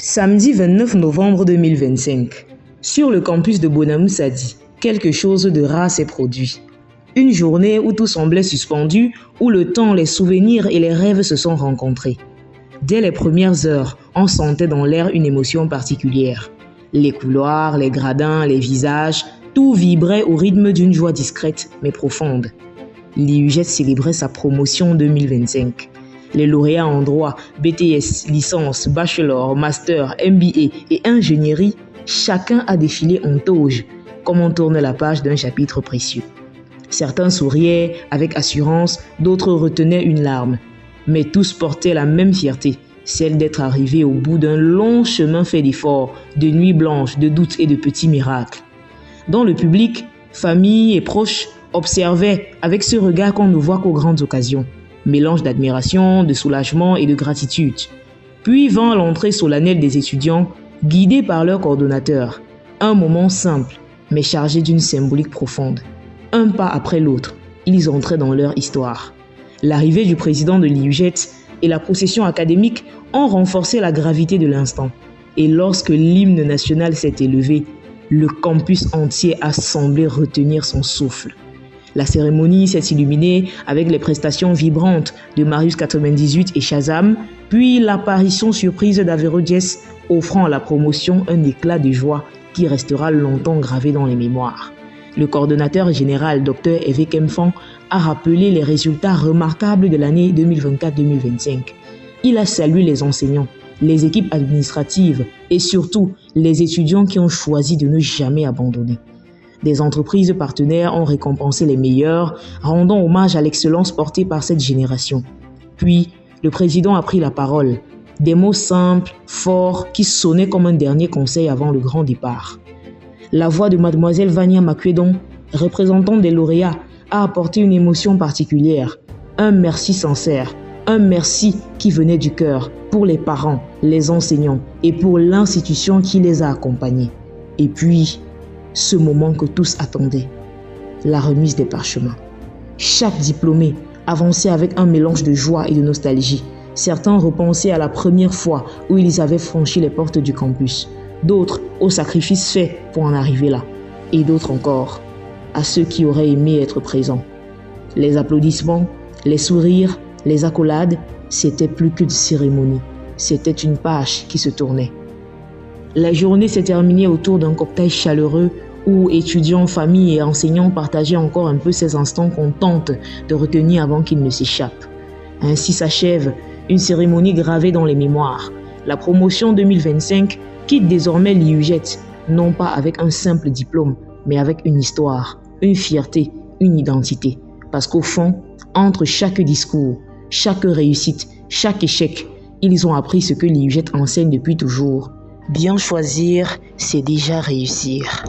Samedi 29 novembre 2025, sur le campus de Bonamou-Sadi, quelque chose de rare s'est produit. Une journée où tout semblait suspendu, où le temps, les souvenirs et les rêves se sont rencontrés. Dès les premières heures, on sentait dans l'air une émotion particulière. Les couloirs, les gradins, les visages, tout vibrait au rythme d'une joie discrète mais profonde. L'IUJET célébrait sa promotion 2025. Les lauréats en droit, BTS, licence, bachelor, master, MBA et ingénierie, chacun a défilé en toge, comme on tourne la page d'un chapitre précieux. Certains souriaient avec assurance, d'autres retenaient une larme. Mais tous portaient la même fierté, celle d'être arrivés au bout d'un long chemin fait d'efforts, de nuits blanches, de doutes et de petits miracles. Dans le public, familles et proches observaient avec ce regard qu'on ne voit qu'aux grandes occasions. Mélange d'admiration, de soulagement et de gratitude. Puis vint l'entrée solennelle des étudiants, guidés par leur coordonnateur. Un moment simple, mais chargé d'une symbolique profonde. Un pas après l'autre, ils entraient dans leur histoire. L'arrivée du président de l'IUJET et la procession académique ont renforcé la gravité de l'instant. Et lorsque l'hymne national s'est élevé, le campus entier a semblé retenir son souffle. La cérémonie s'est illuminée avec les prestations vibrantes de Marius 98 et Shazam, puis l'apparition surprise d'Avero Jess offrant à la promotion un éclat de joie qui restera longtemps gravé dans les mémoires. Le coordonnateur général, Dr Hervé Kempfan, a rappelé les résultats remarquables de l'année 2024-2025. Il a salué les enseignants, les équipes administratives et surtout les étudiants qui ont choisi de ne jamais abandonner. Des entreprises partenaires ont récompensé les meilleurs, rendant hommage à l'excellence portée par cette génération. Puis, le président a pris la parole. Des mots simples, forts, qui sonnaient comme un dernier conseil avant le grand départ. La voix de mademoiselle Vania Makuedon, représentante des lauréats, a apporté une émotion particulière. Un merci sincère, un merci qui venait du cœur pour les parents, les enseignants et pour l'institution qui les a accompagnés. Et puis, ce moment que tous attendaient, la remise des parchemins. Chaque diplômé avançait avec un mélange de joie et de nostalgie. Certains repensaient à la première fois où ils avaient franchi les portes du campus, d'autres aux sacrifices faits pour en arriver là, et d'autres encore à ceux qui auraient aimé être présents. Les applaudissements, les sourires, les accolades, c'était plus qu'une cérémonie, c'était une page qui se tournait. La journée s'est terminée autour d'un cocktail chaleureux où étudiants, familles et enseignants partageaient encore un peu ces instants qu'on tente de retenir avant qu'ils ne s'échappent. Ainsi s'achève une cérémonie gravée dans les mémoires. La promotion 2025 quitte désormais l'IUJET, non pas avec un simple diplôme, mais avec une histoire, une fierté, une identité. Parce qu'au fond, entre chaque discours, chaque réussite, chaque échec, ils ont appris ce que l'IUJET enseigne depuis toujours. Bien choisir, c'est déjà réussir.